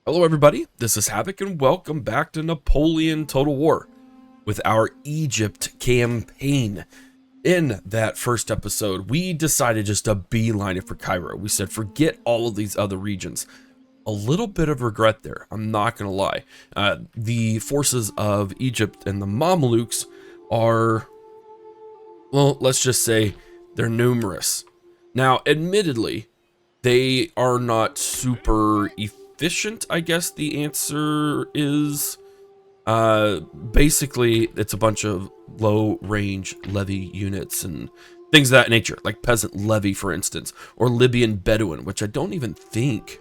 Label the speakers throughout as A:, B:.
A: Hello everybody, this is Havoc and welcome back to Napoleon Total War with our Egypt campaign. In that first episode, we decided just to beeline it for Cairo. We said forget all of these other regions. A little bit of regret there, I'm not gonna lie. The forces of Egypt and the Mamelukes are, well, let's just say they're numerous. Now, admittedly, they are not super efficient, I guess the answer is. Basically, it's a bunch of low-range levy units and things of that nature, like Peasant Levy, for instance, or Libyan Bedouin, which I don't even think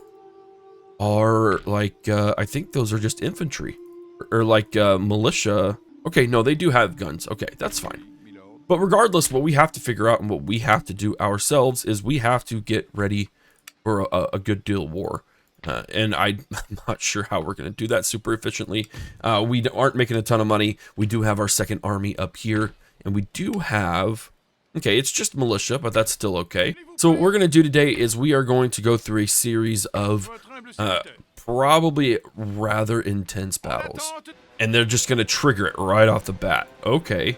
A: are, like, I think those are just infantry. Or like, militia. Okay, no, they do have guns. Okay, that's fine. But regardless, what we have to figure out and what we have to do ourselves is we have to get ready for a good deal of war. And I'm not sure how we're going to do that super efficiently. We aren't making a ton of money. We do have our second army up here. And we do have... Okay, it's just militia, but that's still okay. So what we're going to do today is we are going to go through a series of probably rather intense battles. And they're just going to trigger it right off the bat. Okay.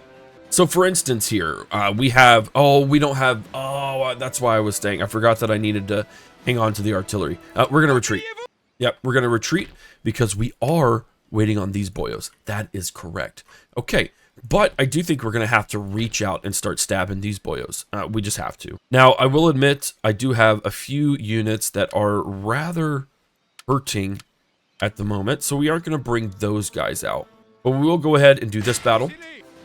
A: So for instance here, we have... Oh, we don't have... Oh, that's why I was staying. I forgot that I needed to hang on to the artillery. We're going to retreat. Yep, we're going to retreat because we are waiting on these boyos. That is correct. Okay, but I do think we're going to have to reach out and start stabbing these boyos. We just have to. Now, I will admit, I do have a few units that are rather hurting at the moment, so we aren't going to bring those guys out. But we will go ahead and do this battle.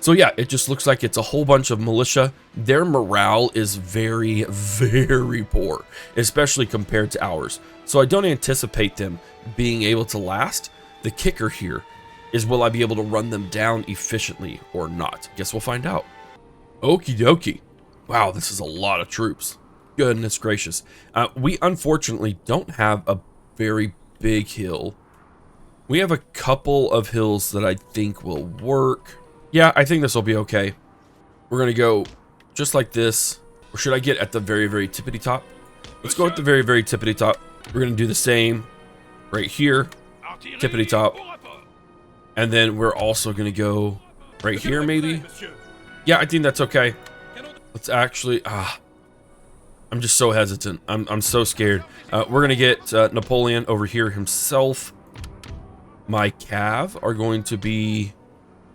A: So yeah, it just looks like it's a whole bunch of militia. Their morale is very, very poor, especially compared to ours. So I don't anticipate them being able to last. The kicker here is, will I be able to run them down efficiently or not? Guess we'll find out. Okie dokie. Wow, this is a lot of troops. Goodness gracious. We unfortunately don't have a very big hill. We have a couple of hills that I think will work. Yeah, I think this will be okay. We're going to go just like this. Or should I get at the very, very tippity top? Let's go at the very, very tippity top. We're going to do the same right here. Tippity top. And then we're also going to go right here, maybe. Yeah, I think that's okay. Let's actually... I'm just so hesitant. I'm so scared. We're going to get Napoleon over here himself. My cav are going to be...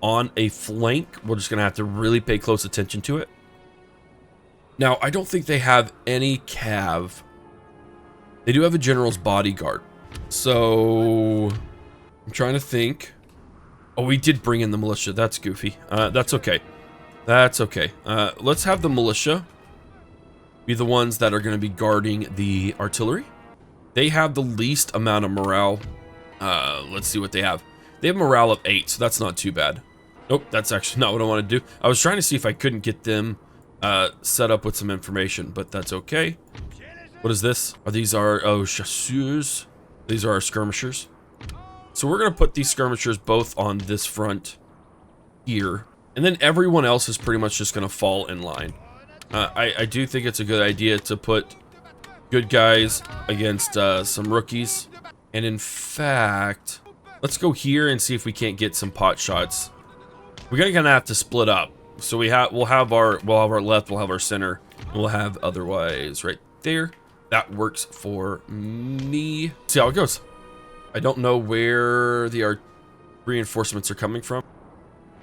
A: on a flank. We're just gonna have to really pay close attention to it. Now, I don't think they have any cav. They do have a general's bodyguard. So I'm trying to think. Oh, we did bring in the militia. That's goofy. That's okay. That's okay. Let's have the militia be the ones that are going to be guarding the artillery. They have the least amount of morale. Let's see what they have. They have morale of 8, so that's not too bad. Nope, that's actually not what I want to do. I was trying to see if I couldn't get them set up with some information, but that's okay. What is this? Are these our... Oh, chasseurs. These are our skirmishers. So we're going to put these skirmishers both on this front here. And then everyone else is pretty much just going to fall in line. I do think it's a good idea to put good guys against some rookies. And in fact... Let's go here and see if we can't get some pot shots. We're gonna have to split up. So we'll have our left, we'll have our center, and we'll have otherwise right there. That works for me. See how it goes. I don't know where the reinforcements are coming from.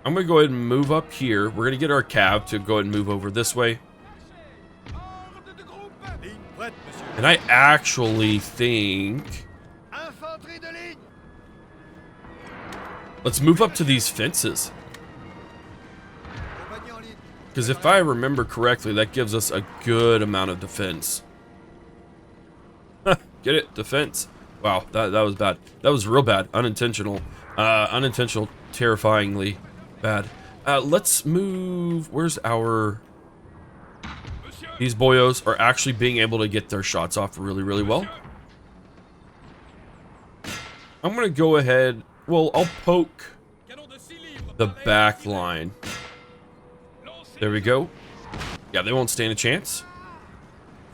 A: I'm gonna go ahead and move up here. We're gonna get our cav to go ahead and move over this way. And I actually think... Let's move up to these fences. Because if I remember correctly, that gives us a good amount of defense. Get it? Defense. Wow, that was bad. That was real bad. Unintentional. Unintentional, terrifyingly bad. Let's move... Where's our... These boyos are actually being able to get their shots off really, really well. I'm going to go ahead... Well, I'll poke the back line. There we go. Yeah, they won't stand a chance.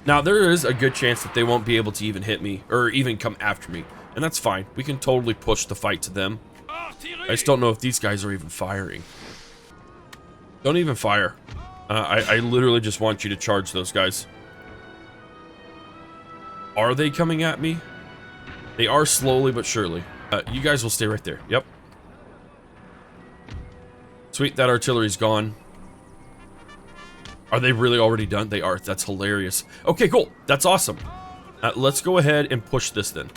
A: Now, there is a good chance that they won't be able to even hit me, or even come after me. And that's fine. We can totally push the fight to them. I just don't know if these guys are even firing. Don't even fire. I literally just want you to charge those guys. Are they coming at me? They are slowly but surely. You guys will stay right there. Yep. Sweet, that artillery's gone. Are they really already done? They are. That's hilarious. Okay, cool. That's awesome. Let's go ahead and push this then.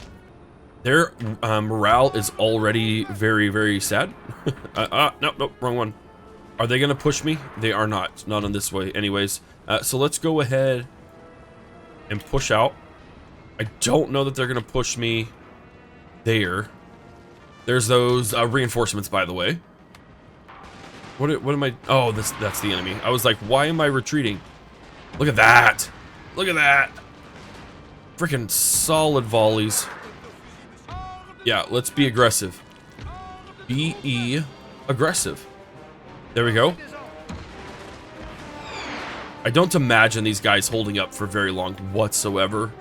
A: Their morale is already very, very sad. Nope, wrong one. Are they going to push me? They are not. Not in this way anyways. So let's go ahead and push out. I don't know that they're going to push me there. There's those reinforcements, by the way. What am I? Oh, that's the enemy. I was like, why am I retreating? Look at that. Look at that. Freaking solid volleys. Yeah, let's be aggressive. Be aggressive. There we go. I don't imagine these guys holding up for very long whatsoever.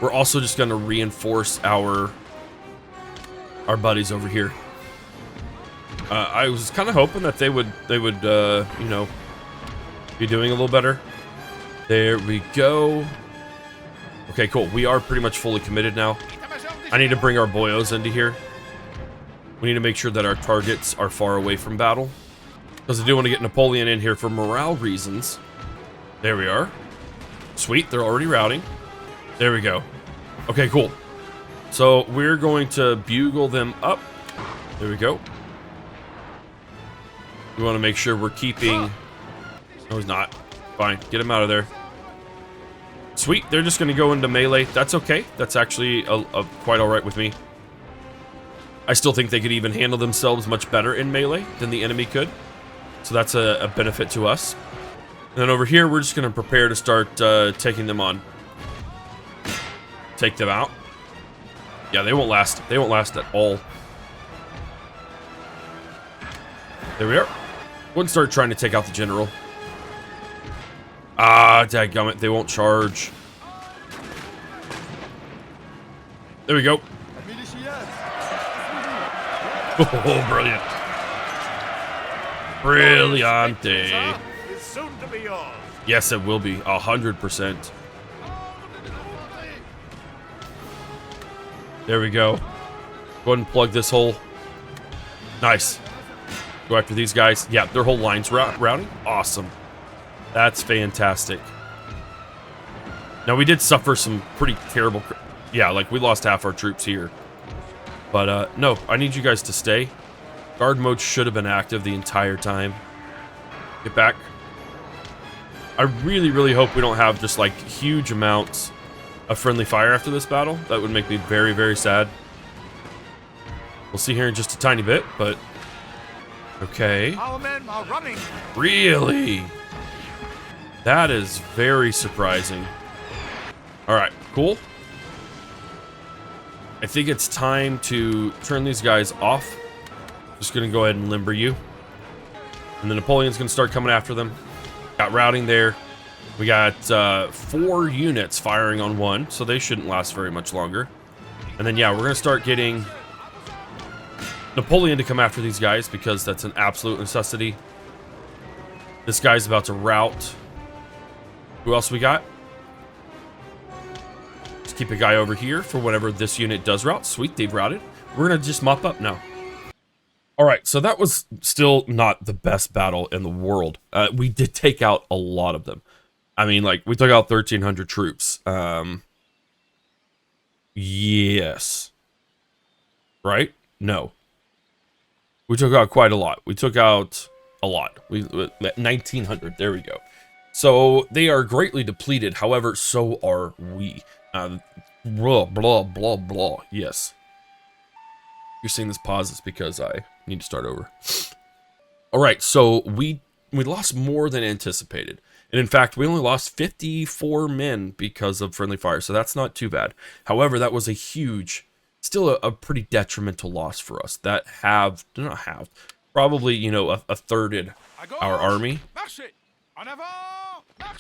A: We're also just going to reinforce our buddies over here. I was kind of hoping that they would you know, be doing a little better. There we go. Okay, cool. We are pretty much fully committed now. I need to bring our boyos into here. We need to make sure that our targets are far away from battle, because I do want to get Napoleon in here for morale reasons. There we are. Sweet, they're already routing. There we go. Okay, cool. So we're going to bugle them up. There we go. We want to make sure we're keeping... No, he's not. Fine, get him out of there. Sweet, they're just going to go into melee. That's okay. That's actually quite all right with me. I still think they could even handle themselves much better in melee than the enemy could. So that's a benefit to us. And then over here, we're just going to prepare to start taking them on. Take them out. Yeah, they won't last. They won't last at all. There we are. Wouldn't start trying to take out the general. Ah, dadgummit, they won't charge. There we go. Oh, brilliant. Brilliante. Yes, it will be. 100%. There we go. Go ahead and plug this hole. Nice. Go after these guys. Yeah, their whole line's routing. Awesome. That's fantastic. Now, we did suffer some pretty terrible... Yeah, like, we lost half our troops here. But, no, I need you guys to stay. Guard mode should have been active the entire time. Get back. I really, really hope we don't have just, like, huge amounts of friendly fire after this battle. That would make me very, very sad. We'll see here in just a tiny bit, but... Okay.
B: Our men are running.
A: Really? That is very surprising. Alright, cool. I think it's time to turn these guys off. Just gonna go ahead and limber you. And then Napoleon's gonna start coming after them. Got routing there. We got 4 units firing on one, so they shouldn't last very much longer. And then, yeah, we're gonna start getting Napoleon to come after these guys, because that's an absolute necessity. This guy's about to rout. Who else we got? Let's keep a guy over here for whenever this unit does rout. Sweet, they've routed. We're gonna just mop up now. Alright, so that was still not the best battle in the world. We did take out a lot of them. I mean, like, we took out 1,300 troops. Yes. Right? No. We took out quite a lot. We took out a lot. 1,900. There we go. So they are greatly depleted. However, so are we. Blah, blah, blah, blah. Yes. You're seeing this pause is because I need to start over. All right. So we lost more than anticipated. And in fact, we only lost 54 men because of friendly fire. So that's not too bad. However, that was a huge... Still a pretty detrimental loss for us. That probably, you know, a thirded our army.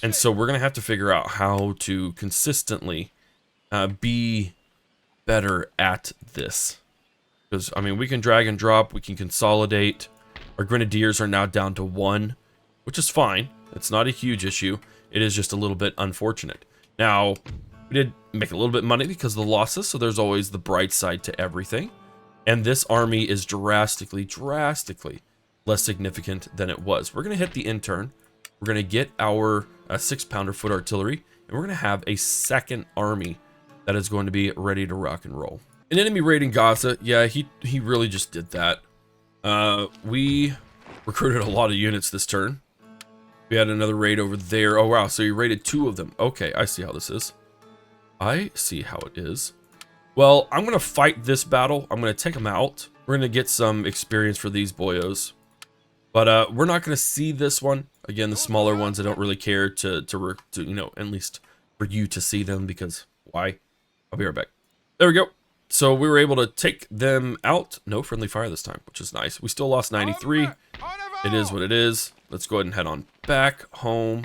A: And so we're going to have to figure out how to consistently be better at this. Because, I mean, we can drag and drop, we can consolidate. Our grenadiers are now down to 1, which is fine. It's not a huge issue. It is just a little bit unfortunate. Now, we did make a little bit of money because of the losses, so there's always the bright side to everything. And this army is drastically less significant than it was. We're going to hit the intern. We're going to get our 6-pounder foot artillery, and we're going to have a second army that is going to be ready to rock and roll. An enemy raiding Gaza. Yeah, he really just did that. We recruited a lot of units this turn. We had another raid over there. Oh, wow. So he raided 2 of them. Okay, I see how this is. I see how it is. Well, I'm going to fight this battle. I'm going to take them out. We're going to get some experience for these boyos. But we're not going to see this one. Again, the smaller ones, I don't really care to you know, at least for you to see them, because why? I'll be right back. There we go. So we were able to take them out. No friendly fire this time, which is nice. We still lost 93. It is what it is. Let's go ahead and head on back home.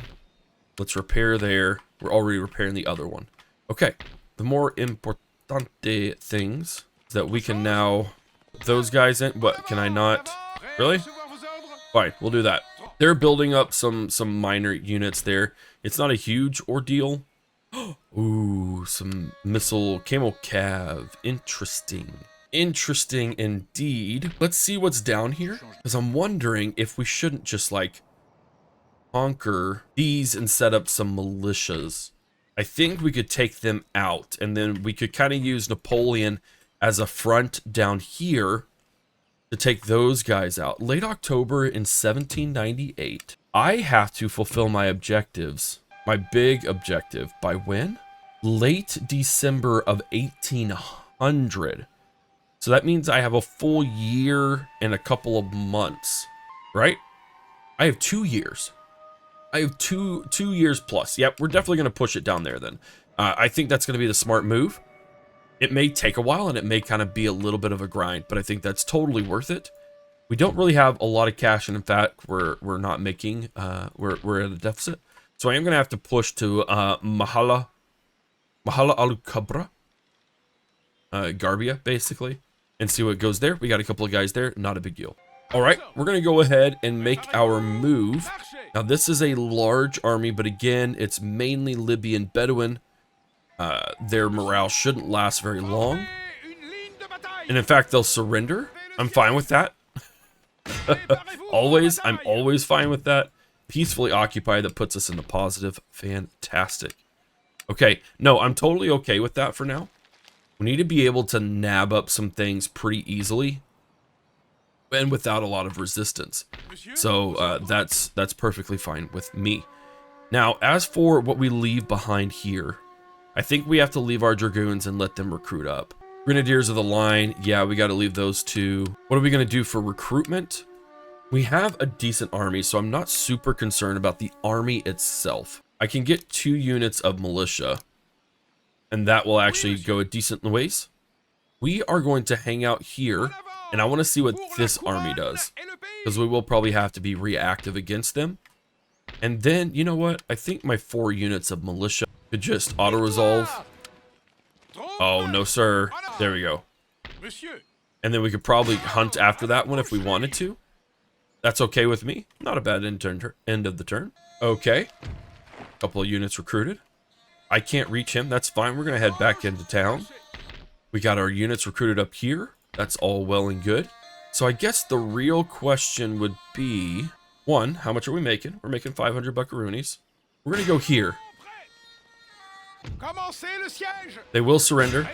A: Let's repair there. We're already repairing the other one. Okay. The more importante things is that we can now put those guys in. What? Can I not? Really? Fine. We'll do that. They're building up some minor units there. It's not a huge ordeal. Ooh, some missile camel cav. Interesting. Interesting indeed. Let's see what's down here, because I'm wondering if we shouldn't just like conquer these and set up some militias. I think we could take them out, and then we could kind of use Napoleon as a front down here to take those guys out. Late October in 1798. I have to fulfill my objectives. My big objective. By when? Late December of 1800. So that means I have a full year and a couple of months, right? I have 2 years. I have two years plus. Yep, we're definitely going to push it down there then. I think that's going to be the smart move. It may take a while and it may kind of be a little bit of a grind, but I think that's totally worth it. We don't really have a lot of cash, and in fact, we're not making, we're at a deficit. So I am going to have to push to Mahala al-Kabra, Garbia, basically, and see what goes there. We got a couple of guys there, not a big deal. All right, we're going to go ahead and make our move. Now, this is a large army, but again, it's mainly Libyan Bedouin. Their morale shouldn't last very long. And in fact, they'll surrender. I'm fine with that. I'm always fine with that. Peacefully occupy, that puts us in the positive. Fantastic. Okay, no, I'm totally okay with that for now. We need to be able to nab up some things pretty easily and without a lot of resistance. So that's perfectly fine with me. Now, as for what we leave behind here, I think we have to leave our dragoons and let them recruit up. Grenadiers of the line, yeah, we got to leave those two. What are we going to do for recruitment? We have a decent army, so I'm not super concerned about the army itself. I can get 2 units of militia, and that will actually go a decent ways. We are going to hang out here, and I want to see what this army does, because we will probably have to be reactive against them. And then, you know what? I think my 4 units of militia could just auto-resolve. Oh, no, sir. There we go. And then we could probably hunt after that one if we wanted to. That's okay with me. Not a bad end of the turn. Okay. Couple of units recruited. I can't reach him. That's fine. We're going to head back into town. We got our units recruited up here. That's all well and good. So I guess the real question would be, 1, how much are we making? We're making 500 buckaroonies. We're going to go here. They will surrender.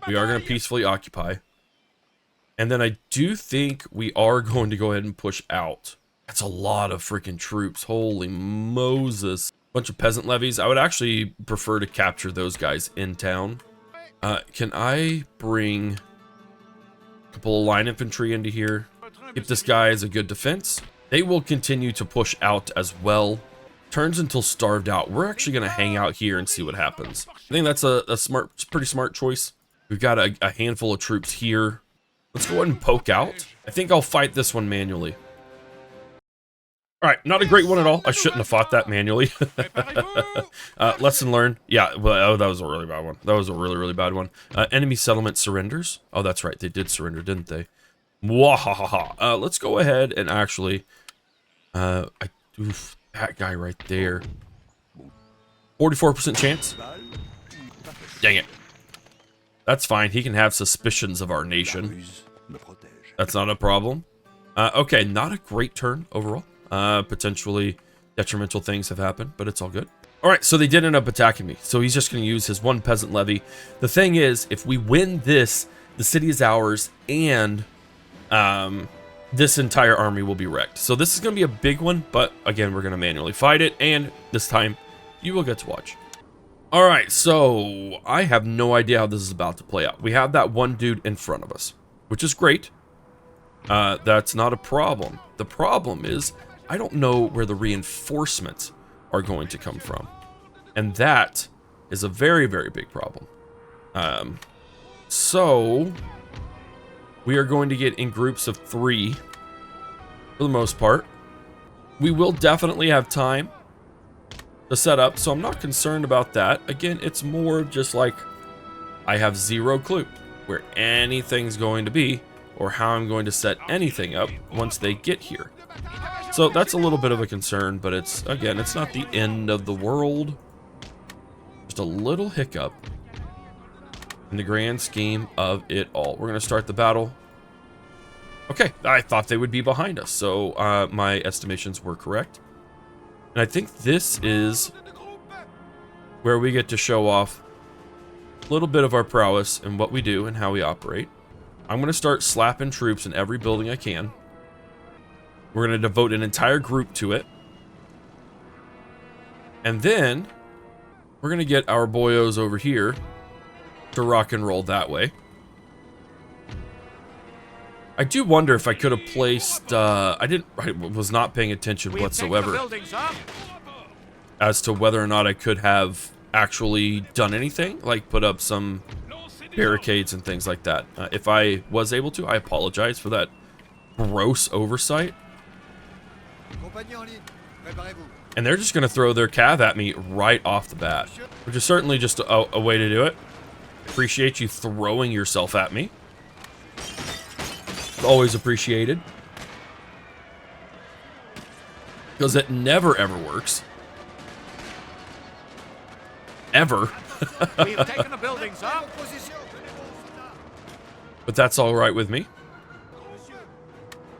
A: We are going to peacefully occupy. And then I do think we are going to go ahead and push out. That's a lot of freaking troops. Holy Moses. Bunch of peasant levies. I would actually prefer to capture those guys in town. Can I bring a couple of line infantry into here? If this guy is a good defense, they will continue to push out as well. Turns until starved out. We're actually going to hang out here and see what happens. I think that's a pretty smart choice. We've got a handful of troops here. Let's go ahead and poke out. I think I'll fight this one manually. All right, not a great one at all. I shouldn't have fought that manually. Lesson learned. Yeah, well, oh, that was a really bad one. That was a really, really bad one. Enemy settlement surrenders. Oh, that's right. They did surrender, didn't they? Mwahaha. Let's go ahead and actually... oof, that guy right there. 44% chance. Dang it. That's fine. He can have suspicions of our nation. That's not a problem. Okay, not a great turn overall. Potentially detrimental things have happened, but it's all good. All right, so they did end up attacking me. So he's just going to use his one peasant levy. The thing is, if we win this, the city is ours, and this entire army will be wrecked. So this is going to be a big one, but again, we're going to manually fight it, and this time you will get to watch. All right, so I have no idea how this is about to play out. We have that one dude in front of us, which is great. That's not a problem. The problem is, I don't know where the reinforcements are going to come from. And that is a very, very big problem. So we are going to get in groups of 3 for the most part. We will definitely have time to set up, so I'm not concerned about that. Again, it's more just like I have 0 clue where anything's going to be or how I'm going to set anything up once they get here. So that's a little bit of a concern, but it's, again, it's not the end of the world. Just a little hiccup in the grand scheme of it all. We're going to start the battle. Okay, I thought they would be behind us, so my estimations were correct. And I think this is where we get to show off a little bit of our prowess and what we do and how we operate. I'm going to start slapping troops in every building I can. We're going to devote an entire group to it. And then we're going to get our boyos over here to rock and roll that way. I do wonder if I could have placed, I was not paying attention whatsoever as to whether or not I could have actually done anything, like put up some barricades and things like that. If I was able to, I apologize for that gross oversight. And they're just going to throw their cav at me right off the bat, which is certainly just a way to do it. Appreciate you throwing yourself at me. Always appreciated. Because it never ever works. Ever.
B: We've taken the buildings up.
A: But that's all right with me.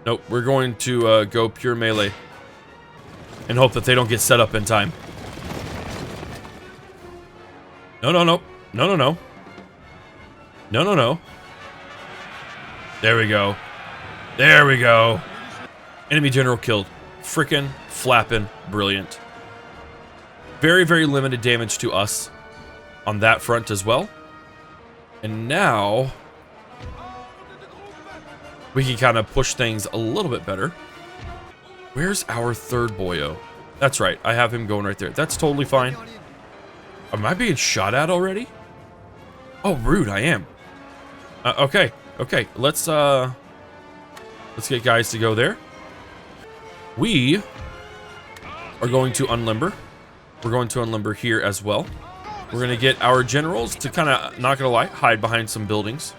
A: Nope, we're going to go pure melee and hope that they don't get set up in time. No, no, no. No, no, no. No, no, no. There we go. There we go. Enemy general killed. Frickin' flappin' brilliant. Very, very limited damage to us on that front as well. And now we can kind of push things a little bit better. Where's our third boyo? That's right. I have him going right there. That's totally fine. Am I being shot at already? Oh, rude. I am. Okay. Okay. Let's get guys to go there. We are going to unlimber. We're going to unlimber here as well. We're going to get our generals to kind of, not going to lie, hide behind some buildings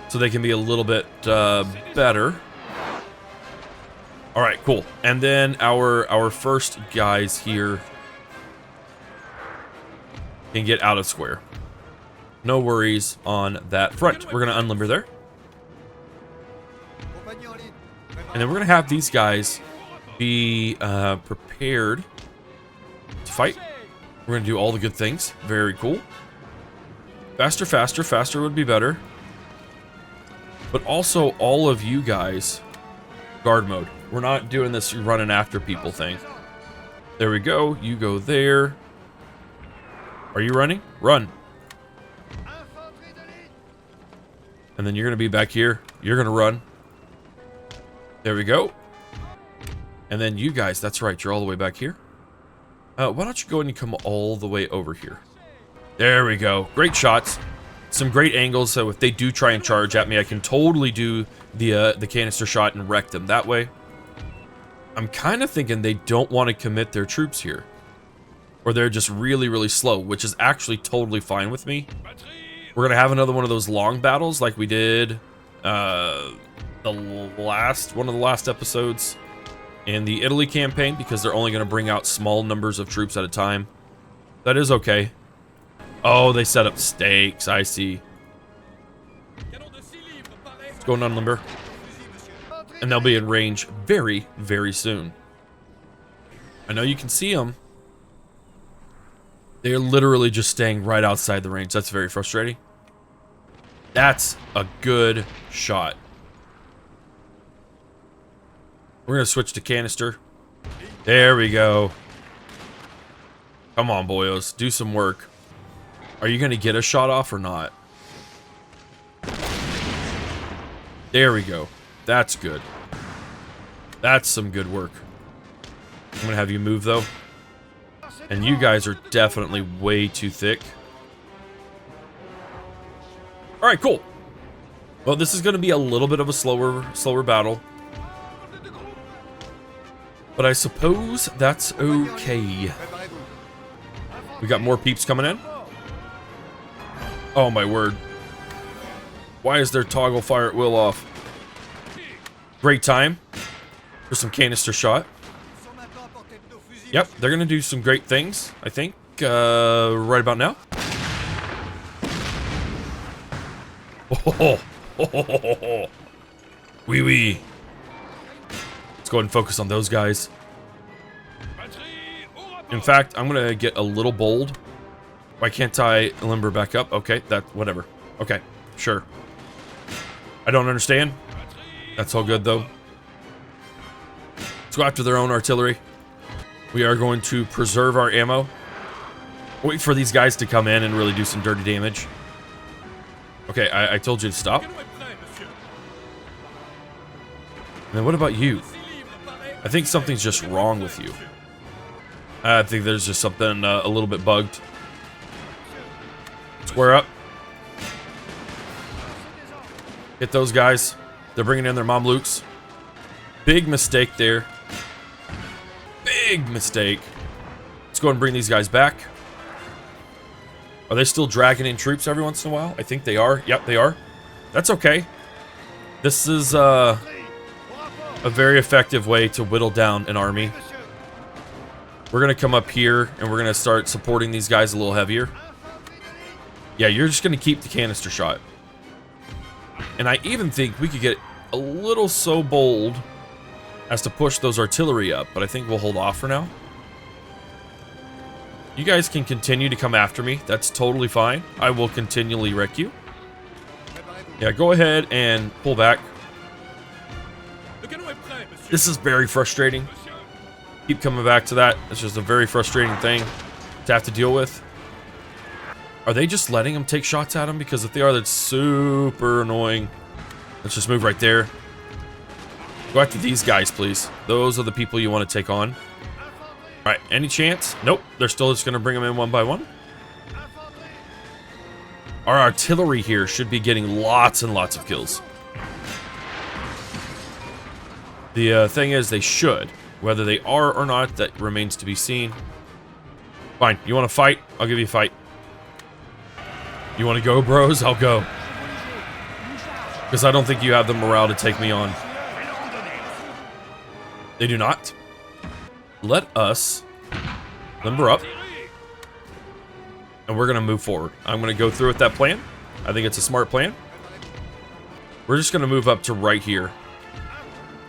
A: so they can be a little bit better. All right, cool. And then our first guys here can get out of square. No worries on that front. We're going to unlimber there. And then we're going to have these guys be prepared to fight. We're going to do all the good things. Very cool. Faster, faster, faster would be better. But also all of you guys, guard mode. We're not doing this running after people thing. There we go. You go there. Are you running? Run. And then you're going to be back here. You're going to run. There we go. And then you guys, that's right, you're all the way back here. Why don't you go ahead and come all the way over here? There we go. Great shots. Some great angles, so if they do try and charge at me, I can totally do the canister shot and wreck them that way. I'm kind of thinking they don't want to commit their troops here. Or they're just really, really slow, which is actually totally fine with me. We're going to have another one of those long battles like we did one of the last episodes in the Italy campaign, because they're only going to bring out small numbers of troops at a time. That is okay. Oh, they set up stakes. I see. It's going on limber. And they'll be in range very, very soon. I know you can see them. They're literally just staying right outside the range. That's very frustrating. That's a good shot. We're going to switch to canister. There we go. Come on, boyos. Do some work. Are you going to get a shot off or not? There we go. That's good. That's some good work. I'm going to have you move, though. And you guys are definitely way too thick. Alright, cool. Well, this is going to be a little bit of a slower battle. But I suppose that's okay. We got more peeps coming in. Oh my word. Why is their toggle fire at will off? Great time for some canister shot. Yep, they're gonna do some great things, I think, right about now. Oh, wee wee. Let's go ahead and focus on those guys. In fact, I'm gonna get a little bold. Why can't I limber back up? Okay, whatever. Okay, sure. I don't understand. That's all good though. Let's go after their own artillery. We are going to preserve our ammo. Wait for these guys to come in and really do some dirty damage. Okay, I told you to stop. And then what about you? I think something's just wrong with you. I think there's just something a little bit bugged. Square up. Hit those guys. They're bringing in their Mamelukes. Big mistake there. Big mistake. Let's go ahead and bring these guys back. Are they still dragging in troops every once in a while? I think they are. Yep, they are. That's okay. This is a very effective way to whittle down an army. We're going to come up here and we're going to start supporting these guys a little heavier. Yeah, you're just going to keep the canister shot. And I even think we could get a little so bold as to push those artillery up, but I think we'll hold off for now. You guys can continue to come after me. That's totally fine. I will continually wreck you. Yeah, go ahead and pull back. This is very frustrating. Keep coming back to that. It's just a very frustrating thing to have to deal with. Are they just letting them take shots at him? Because if they are, that's super annoying. Let's just move right there. Go after these guys, please. Those are the people you want to take on. All right, any chance? Nope, they're still just going to bring them in one by one. Our artillery here should be getting lots and lots of kills. The thing is, they should. Whether they are or not, that remains to be seen. Fine, you want to fight? I'll give you a fight. You want to go, bros? I'll go. Because I don't think you have the morale to take me on. They do not. Let us limber up. And we're going to move forward. I'm going to go through with that plan. I think it's a smart plan. We're just going to move up to right here.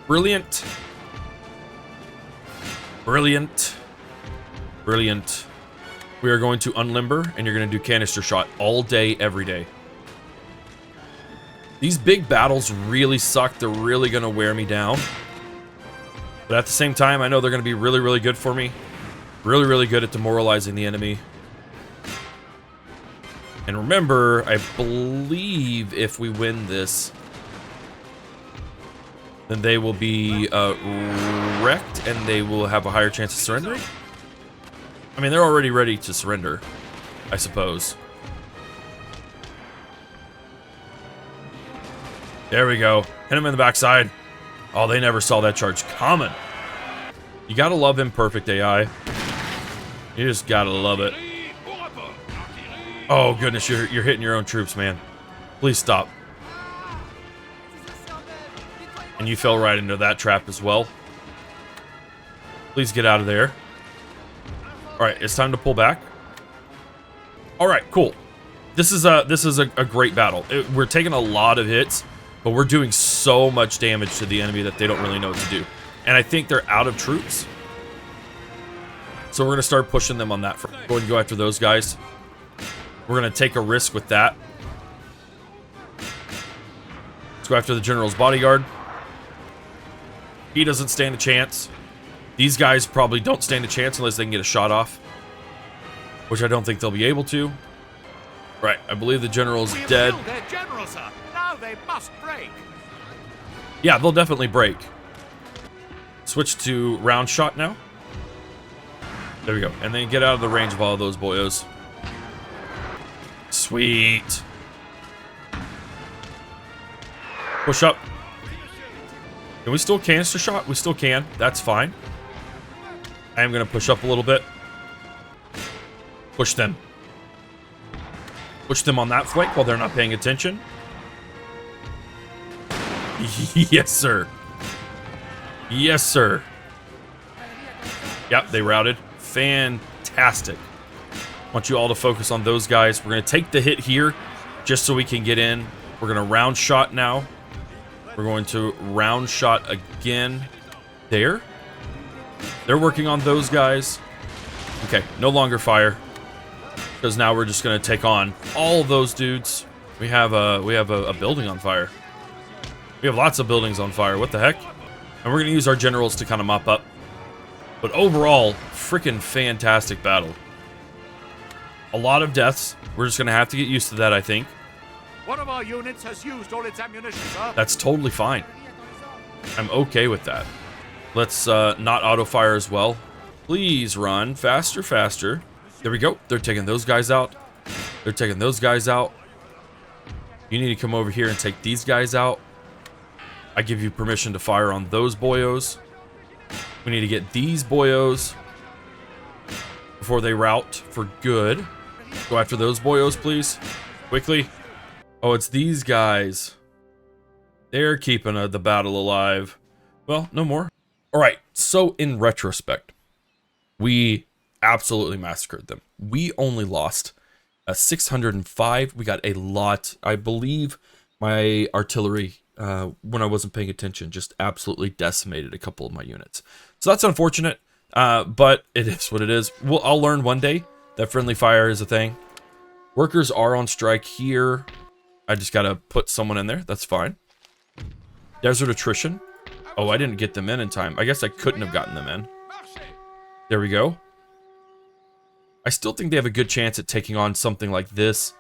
A: Brilliant. Brilliant. Brilliant. We are going to unlimber, and you're going to do canister shot all day, every day. These big battles really suck. They're really going to wear me down. But at the same time, I know they're going to be really, really good for me. Really, really good at demoralizing the enemy. And remember, I believe if we win this, then they will be wrecked and they will have a higher chance of surrendering. I mean, they're already ready to surrender, I suppose. There we go. Hit him in the backside. Oh, they never saw that charge coming. You gotta love imperfect AI. You just gotta love it. Oh goodness, you're hitting your own troops, man. Please stop. And you fell right into that trap as well. Please get out of there. Alright, it's time to pull back. Alright, cool. This is a great battle. We're taking a lot of hits, but we're doing so much damage to the enemy that they don't really know what to do. And I think they're out of troops. So we're going to start pushing them on that front. Go ahead and go after those guys. We're going to take a risk with that. Let's go after the general's bodyguard. He doesn't stand a chance. These guys probably don't stand a chance unless they can get a shot off, which I don't think they'll be able to. Right, I believe the general's dead.
B: Their general, sir. Now they must break.
A: Yeah, they'll definitely break. Switch to round shot now. There we go. And then get out of the range of all of those boyos. Sweet. Push up. Can we still canister shot? We still can. That's fine. I am going to push up a little bit. Push them. Push them on that flank while they're not paying attention. Yes, sir. Yes, sir. Yep, they routed. Fantastic. I want you all to focus on those guys. We're going to take the hit here just so we can get in. We're going to round shot now. We're going to round shot again there. They're working on those guys. Okay, no longer fire. Because now we're just going to take on all of those dudes. We have a building on fire. We have lots of buildings on fire. What the heck? And we're going to use our generals to kind of mop up. But overall, freaking fantastic battle. A lot of deaths. We're just going to have to get used to that, I think.
B: One of our units has used all its ammunition, sir.
A: That's totally fine. I'm okay with that. Let's not auto-fire as well. Please run. Faster, faster. There we go. They're taking those guys out. They're taking those guys out. You need to come over here and take these guys out. I give you permission to fire on those boyos. We need to get these boyos before they rout for good. Go after those boyos, please. Quickly. Oh, it's these guys. They're keeping the battle alive. Well, no more. All right, so in retrospect, we absolutely massacred them. We only lost 605. We got a lot. I believe my artillery, when I wasn't paying attention, just absolutely decimated a couple of my units. So that's unfortunate, but it is what it is. I'll learn one day that friendly fire is a thing. Workers are on strike here. I just got to put someone in there. That's fine. Desert attrition. Oh, I didn't get them in time. I guess I couldn't have gotten them in. There we go. I still think they have a good chance at taking on something like this.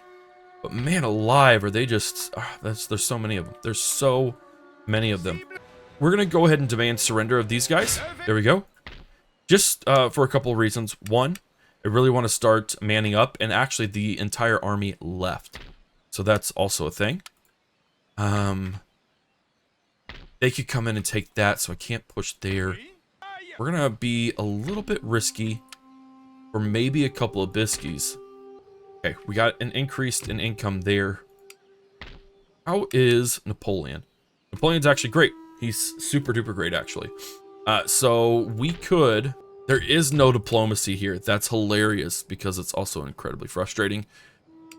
A: But man alive, are they just... there's so many of them. There's so many of them. We're going to go ahead and demand surrender of these guys. There we go. Just for a couple of reasons. One, I really want to start manning up. And actually, the entire army left. So that's also a thing. They could come in and take that, so I can't push there. We're going to be a little bit risky. Or maybe a couple of biskies. Okay, we got an increase in income there. How is Napoleon? Napoleon's actually great. He's super duper great, actually. So we could... There is no diplomacy here. That's hilarious because it's also incredibly frustrating.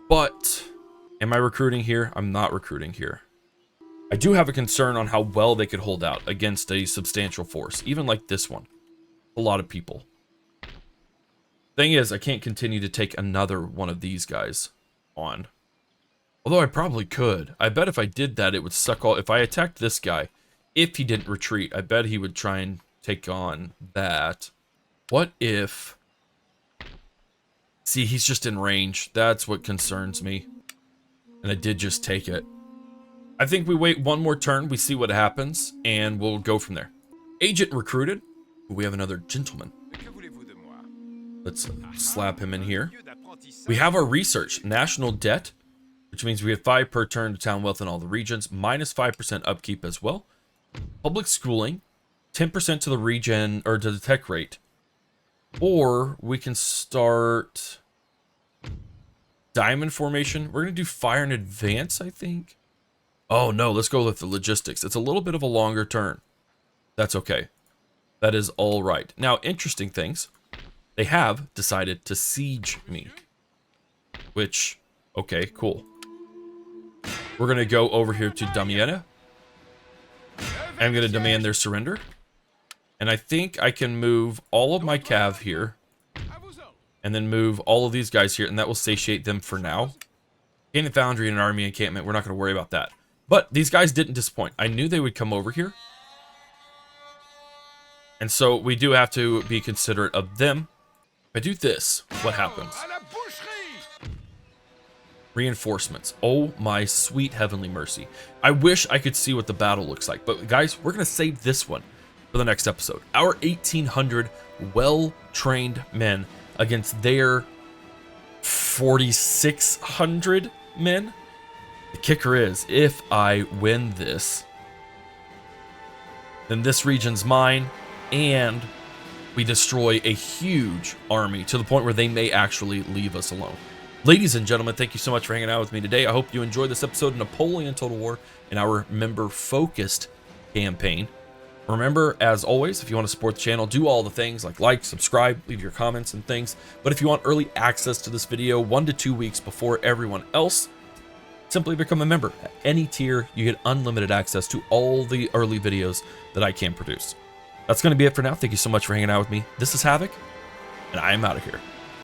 A: But... Am I recruiting here? I'm not recruiting here. I do have a concern on how well they could hold out against a substantial force, even like this one. A lot of people. Thing is, I can't continue to take another one of these guys on. Although I probably could. I bet if I did that, it would suck all... If I attacked this guy, if he didn't retreat, I bet he would try and take on that. What if... See, he's just in range. That's what concerns me. And I did just take it. I think we wait one more turn, we see what happens, and we'll go from there. Agent recruited. We have another gentleman. Let's slap him in here. We have our research. National debt, which means we have 5 per turn to town wealth in all the regions, minus 5% upkeep as well. Public schooling, 10% to the regen or to the tech rate. Or we can start diamond formation. We're going to do fire in advance, I think. Oh no, let's go with the logistics. It's a little bit of a longer turn. That's okay. That is all right. Now, interesting things. They have decided to siege me. Which, okay, cool. We're going to go over here to Damietta. I'm going to demand their surrender. And I think I can move all of my cav here. And then move all of these guys here. And that will satiate them for now. Gain a foundry and an army encampment. We're not going to worry about that. But these guys didn't disappoint. I knew they would come over here. And so we do have to be considerate of them. If I do this, what happens? Reinforcements. Oh my sweet heavenly mercy. I wish I could see what the battle looks like. But guys, we're going to save this one for the next episode. Our 1,800 well-trained men against their 4,600 men. The kicker is, if I win this, then this region's mine, and we destroy a huge army to the point where they may actually leave us alone. Ladies and gentlemen, thank you so much for hanging out with me today. I hope you enjoyed this episode of Napoleon Total War in our member-focused campaign. Remember, as always, if you want to support the channel, do all the things like, subscribe, leave your comments and things. But if you want early access to this video 1 to 2 weeks before everyone else, simply become a member. At any tier, you get unlimited access to all the early videos that I can produce. That's going to be it for now. Thank you so much for hanging out with me. This is Havoc, and I am out of here.